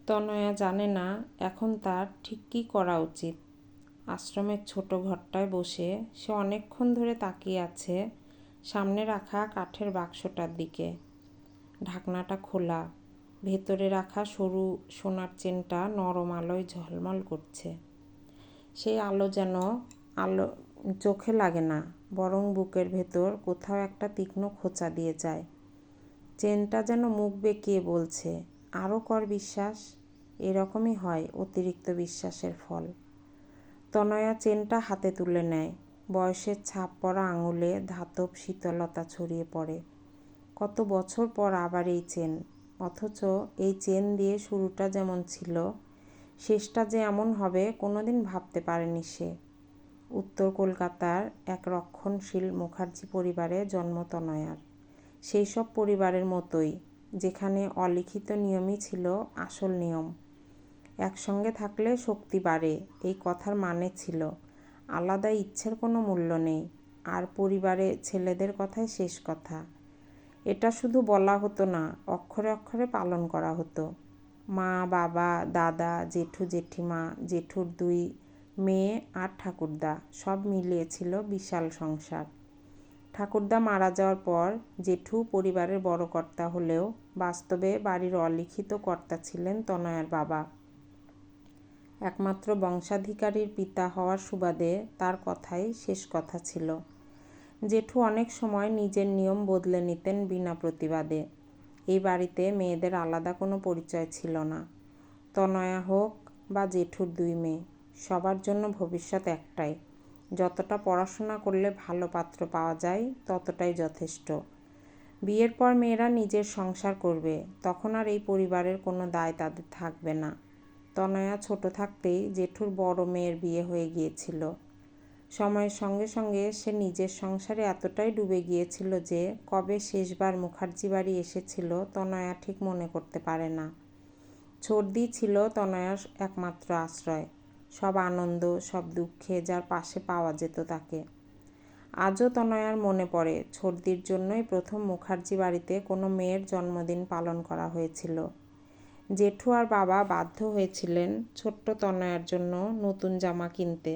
তনয়া জানে না এখন তার ঠিক কী করা উচিত। আশ্রমের ছোট ঘরটায় বসে সে অনেকক্ষণ ধরে তাকিয়ে আছে সামনে রাখা কাঠের বাক্সটার দিকে। ঢাকনাটা খোলা, ভেতরে রাখা সরু সোনার চেনটা নরম আলোয় ঝলমল করছে। সেই আলো যেন আলো চোখে লাগে না, বরং বুকের ভেতর কোথাও একটা তীক্ষ্ণ খোঁচা দিয়ে যায়। চেনটা যেন মুখ বেঁকিয়ে বলছে, আরও কর বিশ্বাস। এরকমই হয় অতিরিক্ত বিশ্বাসের ফল। তনয়া চেনটা হাতে তুলে নেয়। বয়সের ছাপ পড়া আঙুলে ধাতব শীতলতা ছড়িয়ে পড়ে। কত বছর পর আবার এই চেন, অথচ এই চেন দিয়ে শুরুটা যেমন ছিল, শেষটা যে এমন হবে কোনোদিন ভাবতে পারেনি সে। উত্তর কলকাতার এক রক্ষণশীল মুখার্জি পরিবারে জন্ম তনয়ার। সেই সব পরিবারের মতোই, যেখানে অলিখিত নিয়মই ছিল আসল নিয়ম। একসঙ্গে থাকলে শক্তি বাড়ে, এই কথার মানে ছিল। আলাদা ইচ্ছের কোনো মূল্য নেই, আর পরিবারে ছেলেদের কথাই শেষ কথা। এটা শুধু বলা হতো না, অক্ষরে অক্ষরে পালন করা হতো। মা, বাবা, দাদা, জেঠু, জেঠিমা, জেঠুর 2 মেয়ে আর ঠাকুরদা সব মিলিয়ে ছিল বিশাল সংসার। ঠাকুরদা মারা যাওয়ার পর জেঠু পরিবারের বড় কর্তা হলেও বাস্তবে বাড়ির অলিখিত কর্তা ছিলেন তনয়ার বাবা। একমাত্র বংশাধিকারীর পিতা হওয়ার সুবাদে তার কথাই শেষ কথা ছিল। জেঠু অনেক সময় নিজের নিয়ম বদলে নিতেন বিনা প্রতিবাদে। এই বাড়িতে মেয়েদের আলাদা কোনো পরিচয় ছিল না। তনয়া হোক বা জেঠুর 2 মেয়ে, সবার জন্য ভবিষ্যৎ একটাই, যতটা পড়াশোনা করলে ভালো পাত্র পাওয়া যায় ততটাই যথেষ্ট। বিয়ের পর মেয়েরা নিজের সংসার করবে, তখন আর এই পরিবারের কোনো দায় তাদের থাকবে না। তনয়া ছোট থাকতেই জেঠুর বড় মেয়ের বিয়ে হয়ে গিয়েছিল। সময়ের সঙ্গে সঙ্গে সে নিজের সংসারে এতটাই ডুবে গিয়েছিল যে কবে শেষবার মুখার্জি বাড়ি এসেছিল তনয়া ঠিক মনে করতে পারে না। ছর্দি ছিল তনয়ার একমাত্র আশ্রয়, সব আনন্দ সব দুঃখে যার পাশে পাওয়া যেত তাকে। আজও তনয়ার মনে পড়ে ছর্দির জন্যই প্রথম মুখার্জি বাড়িতে কোনো মেয়ের জন্মদিন পালন করা হয়েছিল। জেঠু আর বাবা বাধ্য হয়েছিলেন ছোট্ট তনয়ার জন্য নতুন জামা কিনতে।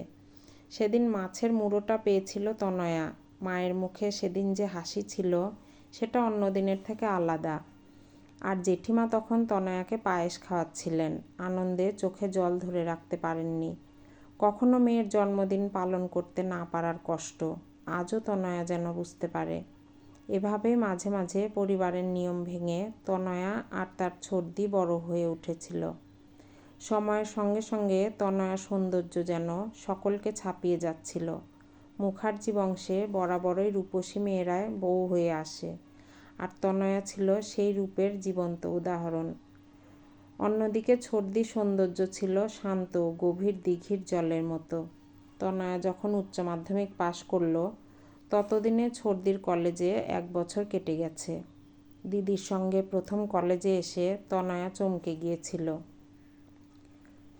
সেদিন মাছের মুড়োটা পেয়েছিল তনয়া। মায়ের মুখে সেদিন যে হাসি ছিল সেটা অন্য দিনের থেকে আলাদা। আর জেঠিমা তখন তনয়াকে পায়েস খাওয়াচ্ছিলেন, আনন্দে চোখে জল ধরে রাখতে পারেননি। কখনো মেয়ের জন্মদিন পালন করতে না পারার কষ্ট আজও তনয়া যেন বুঝতে পারে। এভাবে মাঝে মাঝে পরিবারের নিয়ম ভেঙে তনয়া আর তার ছর্দি বড় হয়ে উঠেছিল। সময়ের সঙ্গে সঙ্গে তনয়ার সৌন্দর্য যেন সকলকে ছাপিয়ে যাচ্ছিল। মুখার্জি বংশে বরাবরই রূপসী মেয়েরাই বউ হয়ে আসে, আর তনয়া ছিল সেই রূপের জীবন্ত উদাহরণ। অন্যদিকে ছর্দির সৌন্দর্য ছিল শান্ত, গভীর দিঘির জলের মতো। তনয়া যখন উচ্চ মাধ্যমিক পাশ করল, ততদিনে ছর্দির কলেজে 1 বছর কেটে গেছে। দিদির সঙ্গে প্রথম কলেজে এসে তনয়া চমকে গিয়েছিল।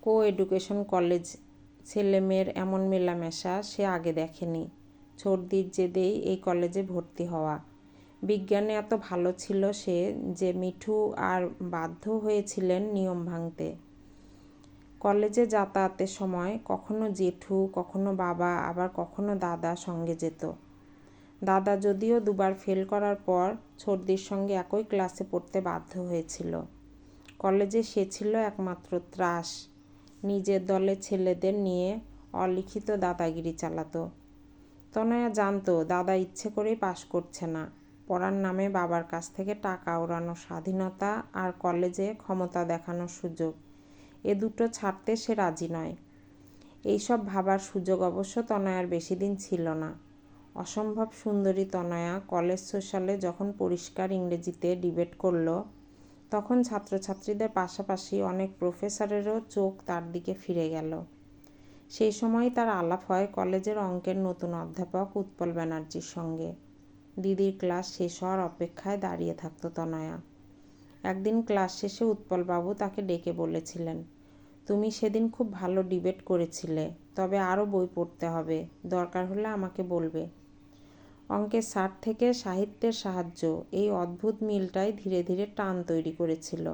কো-এডুকেশন কলেজ, ছেলে মেয়ের এমন মেলামেশা সে আগে দেখেনি। ছর্দির জেদেই এই কলেজে ভর্তি হওয়া। বিজ্ঞানে এত ভালো ছিল সে যে মিঠু আর বাধ্য হয়েছিলেন নিয়ম ভাঙতে। কলেজে যাতায়াতের সময় কখনো জেঠু, কখনো বাবা, আবার কখনো দাদা সঙ্গে যেত। দাদা যদিও 2 বার ফেল করার পর ছর্দির সঙ্গে একই ক্লাসে পড়তে বাধ্য হয়েছিল। কলেজে সে ছিল একমাত্র ত্রাস। নিজের দলের ছেলেদের নিয়ে অলিখিত দাদাগিরি চালাতো। তনয়া জানতো দাদা ইচ্ছে করেই পাশ করছে না। পড়ার নামে বাবার কাছ থেকে টাকা ওড়ানোর স্বাধীনতা আর কলেজে ক্ষমতা দেখানোর সুযোগ, এ দুটো ছাড়তে সে রাজি নয়। এইসব ভাবার সুযোগ অবশ্য তনয়ার বেশি দিন ছিল না। অসম্ভব সুন্দরী তনয়া কলেজ সোশ্যালে যখন পরিষ্কার ইংরেজিতে ডিবেট করল, তখন ছাত্রছাত্রীদের পাশাপাশি অনেক প্রফেসরেরও চোখ তার দিকে ফিরে গেল। সেই সময় তার আলাপ হয় কলেজের অঙ্কের নতুন অধ্যাপক উৎপল ব্যানার্জির সঙ্গে। দিদির ক্লাস শেষ হওয়ার অপেক্ষায় দাঁড়িয়ে থাকত তনয়া। একদিন ক্লাস শেষে উৎপলবাবু তাকে ডেকে বলেছিলেন, তুমি সেদিন খুব ভালো ডিবেট করেছিলে, তবে আরও বই পড়তে হবে, দরকার হলে আমাকে বলবে। অঙ্কের স্যার থেকে সাহিত্যের সাহায্য, এই অদ্ভুত মিলটাই ধীরে ধীরে টান তৈরি করেছিল।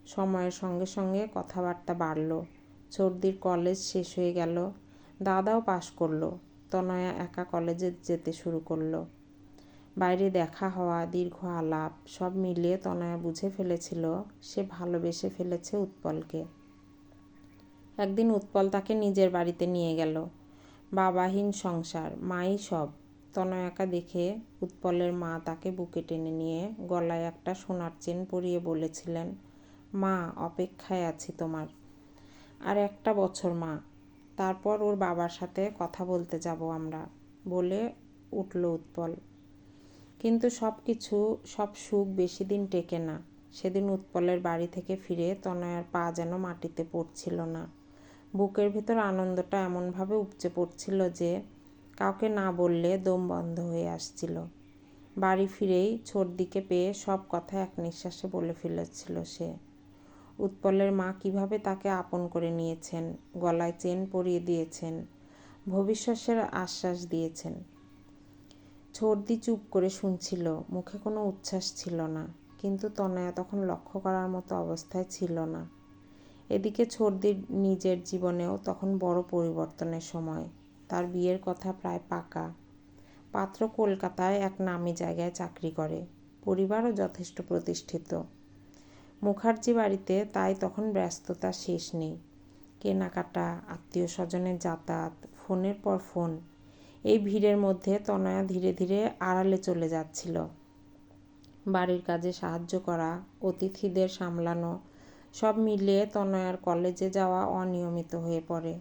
সময়ের সঙ্গে সঙ্গে কথাবার্তা বাড়ল। ছর্দির কলেজ শেষ হয়ে গেল, দাদাও পাশ করলো। তনয়া একা কলেজে যেতে শুরু করলো। বাইরে দেখা হওয়া, দীর্ঘ আলাপ সব মিলিয়ে তনয়া বুঝে ফেলেছিল সে ভালোবেসে ফেলেছে উৎপলকে। একদিন উৎপল তাকে নিজের বাড়িতে নিয়ে গেল। বাবাহীন সংসার, মাই সব। তনয়াকে দেখে উৎপলের মা তাকে বুকে টেনে নিয়ে গলায় একটা সোনার চেন পরিয়ে বলেছিলেন, মা, অপেক্ষায় আছি তোমার। আর একটা বছর মা, তারপর ওর বাবার সাথে কথা বলতে যাব আমরা, বলে উঠল উৎপল। কিন্তু সব সুখ বেশি দিন টেকে না। সেদিন উৎপলের বাড়ি থেকে ফিরে তনয়ার পা যেন মাটিতে পড়ছিল না। বুকের ভেতর আনন্দটা এমনভাবে উপচে পড়ছিল যে কাউকে না বললে দম বন্ধ হয়ে আসছিল। বাড়ি ফিরেই ছর্দিকে পেয়ে সব কথা এক নিঃশ্বাসে বলে ফেলেছিল সে। উৎপলের মা কিভাবে তাকে আপন করে নিয়েছেন, গলায় চেন পরিয়ে দিয়েছেন, ভবিষ্যতের আশ্বাস দিয়েছেন। ছর্দি চুপ করে শুনছিল, মুখে কোনো উচ্ছ্বাস ছিল না। কিন্তু তনয়া তখন লক্ষ্য করার মতো অবস্থায় ছিল না। এদিকে ছর্দির নিজের জীবনেও তখন বড় পরিবর্তনের সময়। তার বিয়ের কথা প্রায় পাকা। পাত্র কলকাতায় এক নামী জায়গায় চাকরি করে, পরিবারও যথেষ্ট প্রতিষ্ঠিত। মুখার্জি বাড়িতে তাই তখন ব্যস্ততা শেষ নেই। কেনাকাটা, আত্মীয় স্বজনের যাতায়াত, ফোনের পর ফোন। এই ভিড়ের মধ্যে তনয়া ধীরে ধীরে আড়ালে চলে যাচ্ছিল। বাড়ির কাজে সাহায্য করা, অতিথিদের সামলানো, সব মিলিয়ে তনয়ার কলেজে যাওয়া অনিয়মিত হয়ে পড়ে।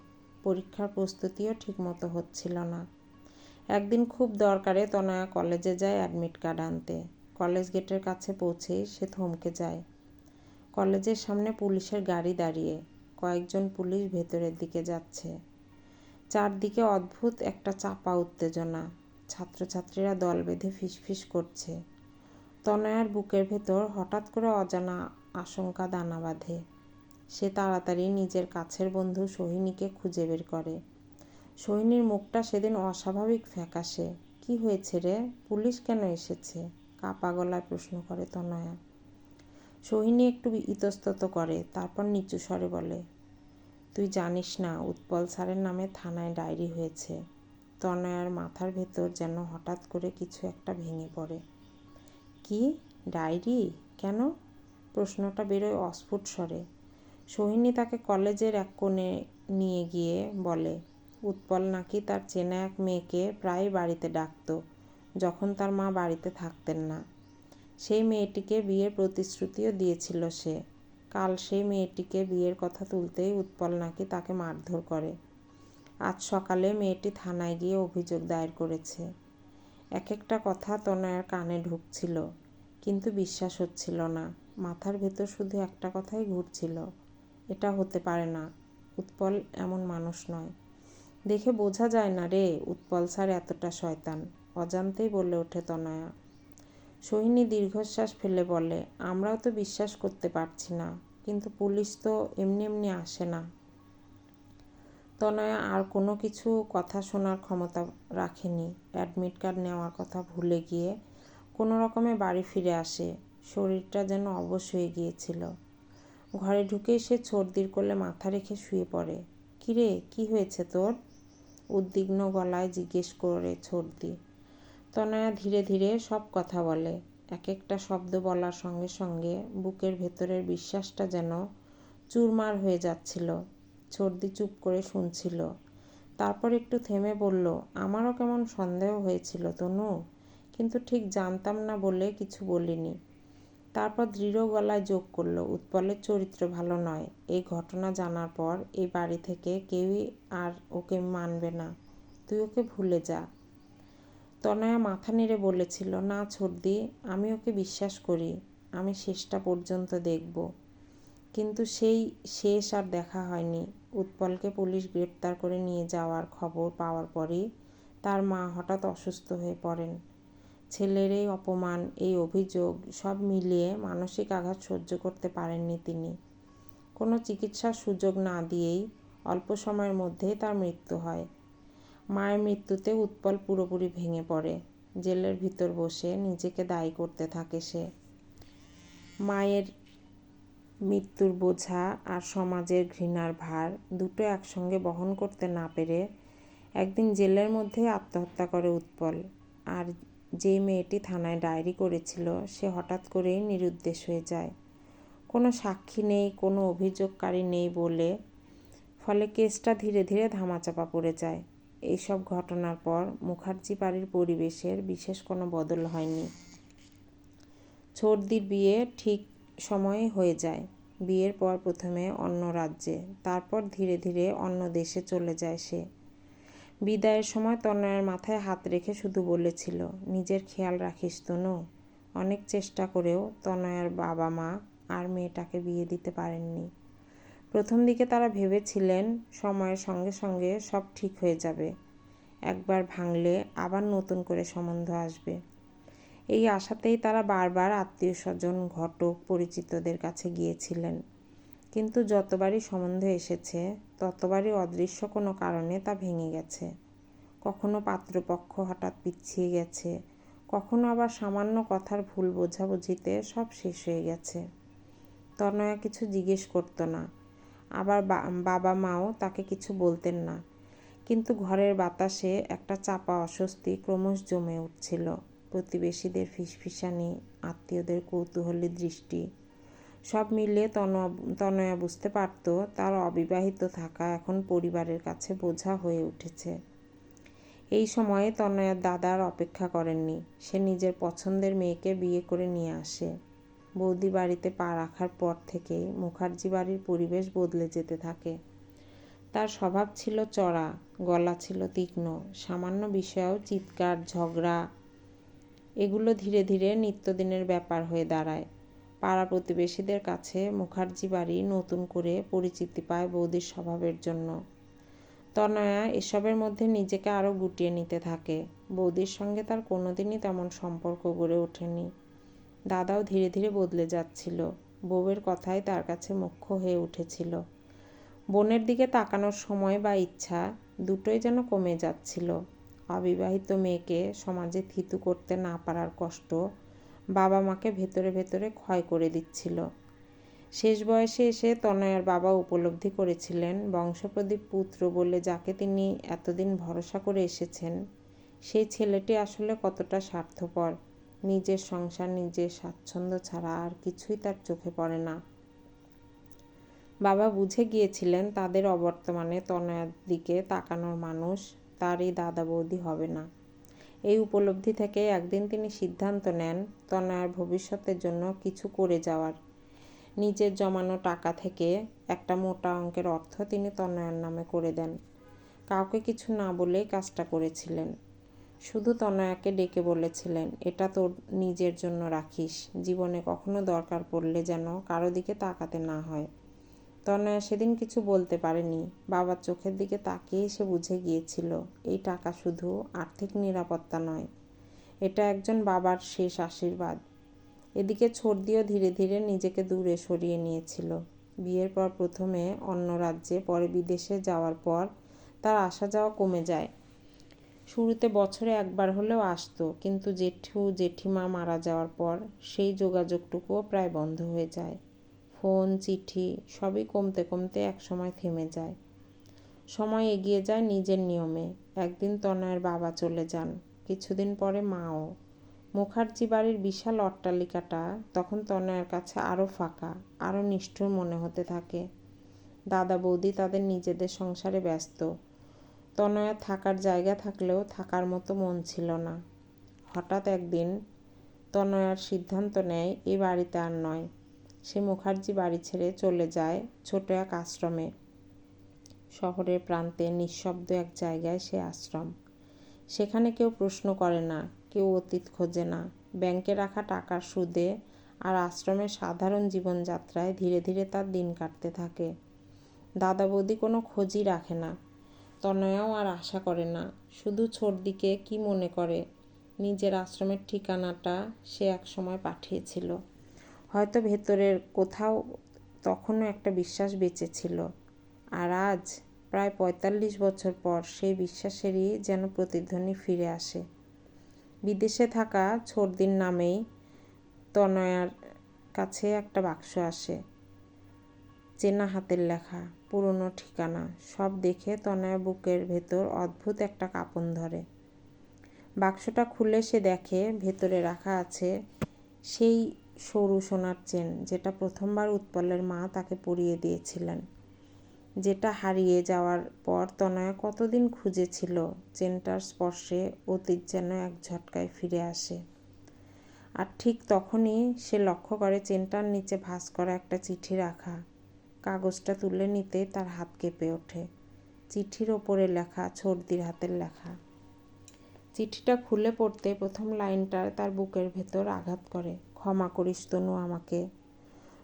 পরীক্ষার প্রস্তুতিও ঠিকমতো হচ্ছিল না। একদিন খুব দরকারে তনয়া কলেজে যায় অ্যাডমিট কার্ড আনতে। কলেজ গেটের কাছে পৌঁছেই সে থমকে যায়। কলেজের সামনে পুলিশের গাড়ি দাঁড়িয়ে, কয়েকজন পুলিশ ভেতরের দিকে যাচ্ছে। চারদিকে অদ্ভুত একটা চাপা উত্তেজনা। ছাত্রছাত্রীরা দল বেঁধে ফিসফিস করছে। তনয়ার বুকের ভেতর হঠাৎ করে অজানা আশঙ্কা দানা বাঁধে। সে তাড়াতাড়ি নিজের কাছের বন্ধু সোহিনীকে খুঁজে বের করে। সোহিনীর মুখটা সেদিন অস্বাভাবিক ফ্যাকাশে। কি হয়েছে রে, পুলিশ কেন এসেছে? কাপা গলায় প্রশ্ন করে তনয়া। সোহিনী একটু ইতস্তত করে, তারপর নিচু স্বরে বলে, তুই জানিস না উৎপল স্যারের নামে থানায় ডায়েরি হয়েছে। তনয়ার মাথার ভেতর যেন হঠাৎ করে কিছু একটা ভেঙে পড়ে। কি ডায়েরি? কেন? প্রশ্নটা বেরোয় অস্ফুট স্বরে। সোহিনী তাকে কলেজের এক কোণে নিয়ে গিয়ে বলে, উৎপল নাকি তার চেনা এক মেয়েকে প্রায় বাড়িতে ডাকত যখন তার মা বাড়িতে থাকতেন না। সেই মেয়েটিকে বিয়ের প্রতিশ্রুতিও দিয়েছিল সে। কাল সেই মেয়েটিকে বিয়ের কথা তুলতেই উৎপল নাকি তাকে মারধর করে। আজ সকালে মেয়েটি থানায় গিয়ে অভিযোগ দায়ের করেছে। এক একটা কথা তনয়ার কানে ঢুকছিল, কিন্তু বিশ্বাস হচ্ছিল না। মাথার ভেতর শুধু একটা কথাই ঘুরছিল, এটা হতে পারে না, উৎপল এমন মানুষ নয়। দেখে বোঝা যায় না রে উৎপল স্যার এতটা শয়তান, অজান্তেই বলে ওঠে তনয়া। সোহিনী দীর্ঘশ্বাস ফেলে বলে, আমরাও তো বিশ্বাস করতে পারছি না, কিন্তু পুলিশ তো এমনি এমনি আসে না। তনয়া আর কোনো কিছু কথা শোনার ক্ষমতা রাখেনি। অ্যাডমিট কার্ড নেওয়ার কথা ভুলে গিয়ে কোনো রকমে বাড়ি ফিরে আসে। শরীরটা যেন অবশ হয়ে গিয়েছিল। ঘরে ঢুকেই সে ছর্দির কোলে মাথা রেখে শুয়ে পড়ে। কিরে, কি হয়েছে তোর? উদ্বিগ্ন গলায় জিজ্ঞেস করে ছর্দি। তনয়া ধীরে ধীরে সব কথা বলে। এক একটা শব্দ বলার সঙ্গে সঙ্গে বুকের ভেতরের বিশ্বাসটা যেন চুরমার হয়ে যাচ্ছিল। ছর্দি চুপ করে শুনছিল। তারপর একটু থেমে বলল, আমারও কেমন সন্দেহ হয়েছিল তনু, কিন্তু ঠিক জানতাম না বলে কিছু বলিনি। তারপর দৃঢ় গলায় যোগ করল, উৎপলের চরিত্র ভালো নয়। এই ঘটনা জানার পর এই বাড়ি থেকে কেউই আর ওকে মানবে না। তুই ওকে ভুলে যা। তনয়া মাথা নেড়ে বলেছিল, না ছর্দি, আমি ওকে বিশ্বাস করি, আমি শেষটা পর্যন্ত দেখব। কিন্তু সেই শেষ আর দেখা হয়নি। উৎপলকে পুলিশ গ্রেপ্তার করে নিয়ে যাওয়ার খবর পাওয়ার পরই তার মা হঠাৎ অসুস্থ হয়ে পড়েন। ছেলের এই অপমান, এই অভিযোগ সব মিলিয়ে মানসিক আঘাত সহ্য করতে পারেননি তিনি। কোনো চিকিৎসার সুযোগ না দিয়েই অল্প সময়ের মধ্যেই তার মৃত্যু হয়। মায়ের মৃত্যুতে উৎপল পুরোপুরি ভেঙে পড়ে। জেলের ভিতর বসে নিজেকে দায়ী করতে থাকে সে। মায়ের মৃত্যুর বোঝা আর সমাজের ঘৃণার ভার দুটো একসঙ্গে বহন করতে না পেরে একদিন জেলের মধ্যেই আত্মহত্যা করে উৎপল। আর যেই মেয়েটি থানায় ডায়েরি করেছিল সে হঠাৎ করেই নিরুদ্দেশ হয়ে যায়। কোনো সাক্ষী নেই, কোনো অভিযোগকারী নেই বলে ফলে কেসটা ধীরে ধীরে ধামাচাপা পড়ে যায়। এইসব ঘটনার পর মুখার্জি বাড়ির পরিবেশের বিশেষ কোনো বদল হয়নি। ছর্দির বিয়ে ঠিক সময়ে হয়ে যায়। বিয়ের পর প্রথমে অন্য রাজ্যে, তারপর ধীরে ধীরে অন্য দেশে চলে যায় সে। বিদায়ের সময় তনয়ার মাথায় হাত রেখে শুধু বলেছিল, নিজের খেয়াল রাখিস তনু। অনেক চেষ্টা করেও তনয়ার বাবা মা আর মেয়েটাকে বিয়ে দিতে পারেননি। প্রথম দিকে তারা ভেবেছিলেন সময়ের সঙ্গে সঙ্গে সব ঠিক হয়ে যাবে, একবার ভাঙলে আবার নতুন করে সম্বন্ধ আসবে। এই আশাতেই তারা বারবার আত্মীয় স্বজন, ঘটক, পরিচিতদের কাছে গিয়েছিলেন। কিন্তু যতবারই সম্বন্ধ এসেছে ততবারই অদৃশ্য কোনো কারণে তা ভেঙে গেছে। কখনো পাত্রপক্ষ হঠাৎ পিছিয়ে গেছে, কখনো আবার সামান্য কথার ভুল বোঝাবুঝিতে সব শেষ হয়ে গেছে। তনয়া কিছু জিজ্ঞেস করতো না, আবার বাবা মাও তাকে কিছু বলতেন না। কিন্তু ঘরের বাতাসে একটা চাপা অস্বস্তি ক্রমশ জমে উঠছিল। প্রতিবেশীদের ফিসফিসানি, আত্মীয়দের কৌতূহলী দৃষ্টি, সব মিলিয়ে তনয়া বুঝতে পারত তার অবিবাহিত থাকা এখন পরিবারের কাছে বোঝা হয়ে উঠেছে। এই সময়ে তনয়ার দাদার অপেক্ষা করেননি। সে নিজের পছন্দের মেয়েকে বিয়ে করে নিয়ে আসে। বৌদি বাড়িতে পা রাখার পর থেকেই মুখার্জি বাড়ির পরিবেশ বদলে যেতে থাকে। তার স্বভাব ছিল চড়া, গলা ছিল তীক্ষ্ণ, সামান্য বিষয়েও চিৎকার, ঝগড়া এগুলো ধীরে ধীরে নিত্যদিনের ব্যাপার হয়ে দাঁড়ায়। পাড়া প্রতিবেশীদের কাছে মুখার্জি বাড়ি নতুন করে পরিচিতি পায় বৌদির স্বভাবের জন্য। তনয়া এসবের মধ্যে নিজেকে আরও গুটিয়ে নিতে থাকে। বৌদির সঙ্গে তার কোনোদিনই তেমন সম্পর্ক গড়ে ওঠেনি। দাদাও ধীরে ধীরে বদলে যাচ্ছিল। বউয়ের কথাই তার কাছে মুখ্য হয়ে উঠেছিল। বোনের দিকে তাকানোর সময় বা ইচ্ছা দুটোই যেন কমে যাচ্ছিল। অবিবাহিত মেয়েকে সমাজে থিতু করতে না পারার কষ্ট বাবা মাকে ভেতরে ভেতরে ক্ষয় করে দিচ্ছিল। শেষ বয়সে এসে তনয়ার বাবা উপলব্ধি করেছিলেন বংশপ্রদীপ পুত্র বলে যাকে তিনি এতদিন ভরসা করে এসেছেন, সেই ছেলেটি আসলে কতটা স্বার্থপর। নিজের সংসার, নিজের স্বাচ্ছন্দ্য ছাড়া আর কিছুই তার চোখে পড়ে না। বাবা বুঝে গিয়েছিলেন তাদের অবর্তমানে তনয়ার দিকে তাকানোর মানুষ তার এই দাদা বৌদি হবে না। এই উপলব্ধি থেকে একদিন তিনি সিদ্ধান্ত নেন তনয়ার ভবিষ্যতের জন্য কিছু করে যাওয়ার। নিজের জমানো টাকা থেকে একটা মোটা অঙ্কের অর্থ তিনি তনয়ার নামে করে দেন। কাউকে কিছু না বলেই কাজটা করেছিলেন। শুধু তনয়াকে ডেকে বলেছিলেন, এটা তোর নিজের জন্য রাখিস, জীবনে কখনো দরকার পড়লে যেন কারো দিকে তাকাতে না হয়। তনয়া সেদিন কিছু বলতে পারেনি। বাবার চোখের দিকে তাকিয়েই সে বুঝে গিয়েছিল এই টাকা শুধু আর্থিক নিরাপত্তা নয়, এটা একজন বাবার শেষ আশীর্বাদ। এদিকে ছর্দিও ধীরে ধীরে নিজেকে দূরে সরিয়ে নিয়েছিল। বিয়ের পর প্রথমে অন্য রাজ্যে, পরে বিদেশে যাওয়ার পর তার আসা যাওয়া কমে যায়। শুরুতে বছরে একবার হলেও আসতো, কিন্তু জেঠু জেঠিমা মারা যাওয়ার পর সেই যোগাযোগটুকুও প্রায় বন্ধ হয়ে যায়। ফোন, চিঠি সবই কমতে কমতে একসময় থেমে যায়। সময় এগিয়ে যায় নিজের নিয়মে। একদিন তনয়ের বাবা চলে যান, কিছুদিন পরে মাও। মুখার্জি বাড়ির বিশাল অট্টালিকাটা তখন তনয়ের কাছে আরও ফাঁকা, আরও নিষ্ঠুর মনে হতে থাকে। দাদা বৌদি তাদের নিজেদের সংসারে ব্যস্ত। তনয়ার থাকার জায়গা থাকলেও থাকার মতো মন ছিল না। হঠাৎ একদিন তনয়ার সিদ্ধান্ত নেয় এ বাড়িতে আর নয়। সে মুখার্জি বাড়ি ছেড়ে চলে যায় ছোট এক আশ্রমে। শহরের প্রান্তে নিঃশব্দ এক জায়গায় সে আশ্রম। সেখানে কেউ প্রশ্ন করে না, কেউ অতীত খোঁজে না। ব্যাংকে রাখা টাকার সুদে আর আশ্রমের সাধারণ জীবনযাত্রায় ধীরে ধীরে তার দিন কাটতে থাকে। দাদা বৌদি কোনো খোঁজই রাখে না। তনয়াও আর আশা করে না, শুধু ছর্দিকে কি মনে করে। নিজের আশ্রমের ঠিকানাটা সে একসময় পাঠিয়েছিল। হয়তো ভেতরের কোথাও তখনও একটা বিশ্বাস বেঁচে ছিল। আর আজ প্রায় ৪৫ বছর পর সেই বিশ্বাসেরই যেন প্রতিধ্বনি ফিরে আসে। বিদেশে থাকা ছর্দির নামেই তনয়ার কাছে একটা বাক্স আসে। চেনা হাতের লেখা, পুরনো ঠিকানা সব দেখে তনয়া বুকের ভেতর অদ্ভুত একটা কাঁপন ধরে। বাক্সটা খুলে সে দেখে ভেতরে রাখা আছে সেই সরু সোনার চেন, যেটা প্রথমবার উৎপলের মা তাকে পরিয়ে দিয়েছিলেন, যেটা হারিয়ে যাওয়ার পর তনয়া কতদিন খুঁজেছিল। চেনটার স্পর্শে অতীত যেন এক ঝটকায় ফিরে আসে। আর ঠিক তখনই সে লক্ষ্য করে চেনটার নিচে ভাঁজ করা একটা চিঠি রাখা। কাগজটা তুলে নিতে তার হাত কেঁপে ওঠে। চিঠির ওপরে লেখা, ছর্দির হাতের লেখা। চিঠিটা খুলে পড়তে প্রথম লাইনটা তার বুকের ভেতর আঘাত করে। ক্ষমা করিস তনু আমাকে।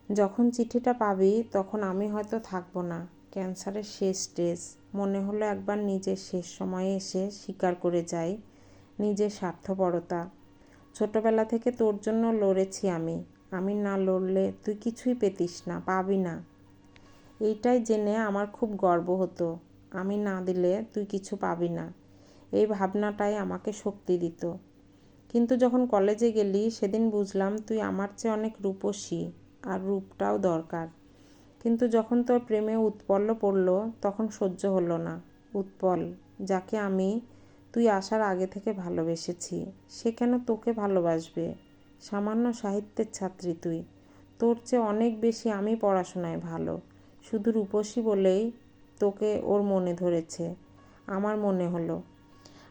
যখন চিঠিটা পাবি তখন আমি হয়তো থাকবো না, ক্যান্সারের শেষ স্টেজ। মনে হলো একবার নিজের শেষ সময়ে এসে স্বীকার করে যাই নিজের স্বার্থপরতা। ছোটবেলা থেকে তোর জন্য লড়েছি আমি না লড়লে তুই কিছুই পেতিস না, পাবি না। এইটাই জেনে আমার খুব গর্ব হতো। আমি না দিলে তুই কিছু পাবি না, এই ভাবনাটাই আমাকে শক্তি দিত। কিন্তু যখন কলেজে গেলি সেদিন বুঝলাম তুই আমার চেয়ে অনেক রূপসী, আর রূপটাও দরকার। কিন্তু যখন তোর প্রেমে উৎপল পড়ল তখন সহ্য হলো না। উৎপল, যাকে আমি তুই আসার আগে থেকে ভালোবেসেছি, সে কেন তোকে ভালোবাসবে? সামান্য সাহিত্যের ছাত্রী তুই, তোর চেয়ে অনেক বেশি আমি পড়াশোনায় ভালো। শুধু রূপসী বলেই তোকে ওর মনে ধরেছে। আমার মনে হলো,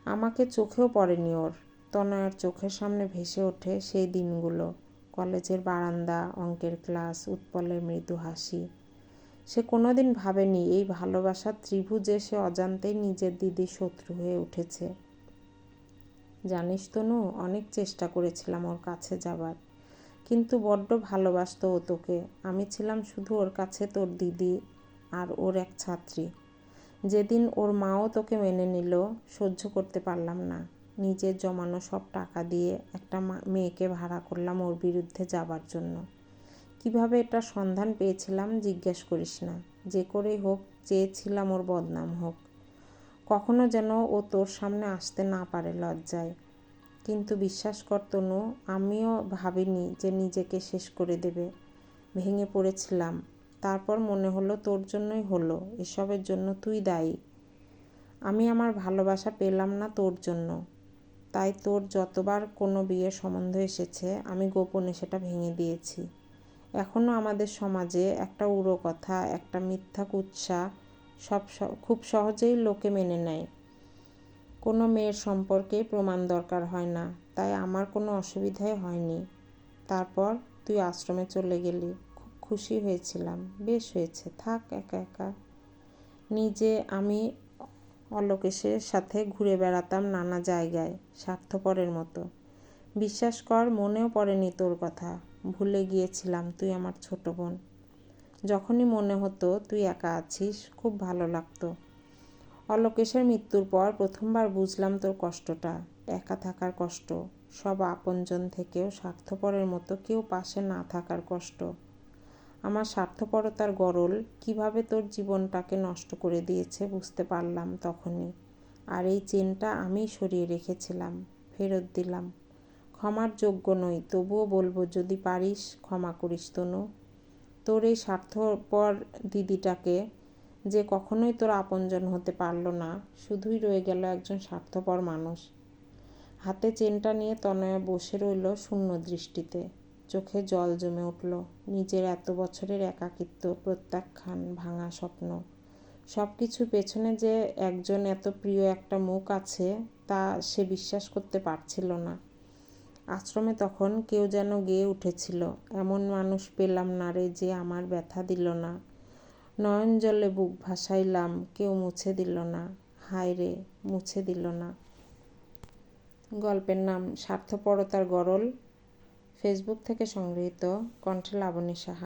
আমাকে চোখেও পড়েনি ওর। তনয়ার চোখের সামনে ভেসে ওঠে সেই দিনগুলো, কলেজের বারান্দা, অঙ্কের ক্লাস, উৎপলের মৃদু হাসি। সে কোনোদিন ভাবেনি এই ভালোবাসার ত্রিভুজে সে অজান্তেই নিজের দিদির শত্রু হয়ে উঠেছে। জানিস তনু, অনেক চেষ্টা করেছিলাম ওর কাছে যাবার, কিন্তু বড্ড ভালোবাসতো ও তোকে। আমি ছিলাম শুধু ওর কাছে তোর দিদি আর ওর এক ছাত্রী। যেদিন ওর মাও তোকে মেনে নিল, সহ্য করতে পারলাম না। নিজের জমানো সব টাকা দিয়ে একটা মেয়েকে ভাড়া করলাম ওর বিরুদ্ধে যাবার জন্য। কিভাবে এটা সন্ধান পেয়েছিলাম জিজ্ঞেস করিস না। যে করেই হোক চেয়েছিলাম ওর বদনাম হোক, কখনো যেন ও তোর সামনে আসতে না পারে লজ্জায়। কিন্তু বিশ্বাস কর তনু, আমিও ভাবিনি যে নিজেকে শেষ করে দেবে। ভেঙে পড়েছিলাম, তারপর মনে হলো তোর জন্যই হলো, এসবের জন্য তুই দায়ী। আমি আমার ভালোবাসা পেলাম না তোর জন্য, তাই তোর যতবার কোনো বিয়ের সম্বন্ধ এসেছে আমি গোপনে সেটা ভেঙে দিয়েছি। এখনও আমাদের সমাজে একটা উড়ো কথা, একটা মিথ্যা কুৎসা খুব সহজেই লোকে মেনে নেয়। কোনো মেয়ের সম্পর্কে প্রমাণ দরকার হয় না, তাই আমার কোনো অসুবিধাই হয়নি। তারপর তুই আশ্রমে চলে গেলি, খুব খুশি হয়েছিলাম। বেশ হয়েছে, থাক একা একা। নিজে আমি অলোকেশের সাথে ঘুরে বেড়াতাম নানা জায়গায়, স্বার্থপরের মতো। বিশ্বাস কর, মনেও পড়েনি তোর কথা। ভুলে গিয়েছিলাম তুই আমার ছোট বোন। যখনই মনে হতো তুই একা আছিস খুব ভালো লাগতো। অলোকেশের মৃত্যুর পর প্রথমবার বুঝলাম তোর কষ্টটা, একা থাকার কষ্ট, সব আপনজন থেকেও স্বার্থপরের মতো কেউ পাশে না থাকার কষ্ট। আমার স্বার্থপরতার গরল কিভাবে তোর জীবনটাকে নষ্ট করে দিয়েছে বুঝতে পারলাম তখনই। আর এই চেনটা আমিই সরিয়ে রেখেছিলাম, ফেরত দিলাম। ক্ষমার যোগ্য নই, তবুও বলবো যদি পারিস ক্ষমা করিস তনু। তোর এই স্বার্থপর দিদিটাকে, যে কখনোই তোর আপনজন হতে পারল না, শুধুই রয়ে গেল একজন স্বার্থপর মানুষ। হাতে চেনটা নিয়ে তনয়া বসে রইল শূন্য দৃষ্টিতে। চোখে জল জমে উঠল। নিজের এত বছরের একাকিত্ব, প্রত্যাখ্যান, ভাঙা স্বপ্ন, সব কিছুর পেছনে যে একজন এত প্রিয় একটা মুখ আছে তা সে বিশ্বাস করতে পারছিল না। আশ্রমে তখন কেউ যেন গেয়ে উঠেছিল, এমন মানুষ পেলাম না রে যে আমার ব্যথা দিল না। নয়ন জলে বুক ভাসাইলাম, কেউ মুছে দিল না। হায় রে, মুছে দিল না। গল্পের নাম স্বার্থপরতার গরল। ফেসবুক থেকে সংগৃহীত। কণ্ঠে লাবণী সাহা।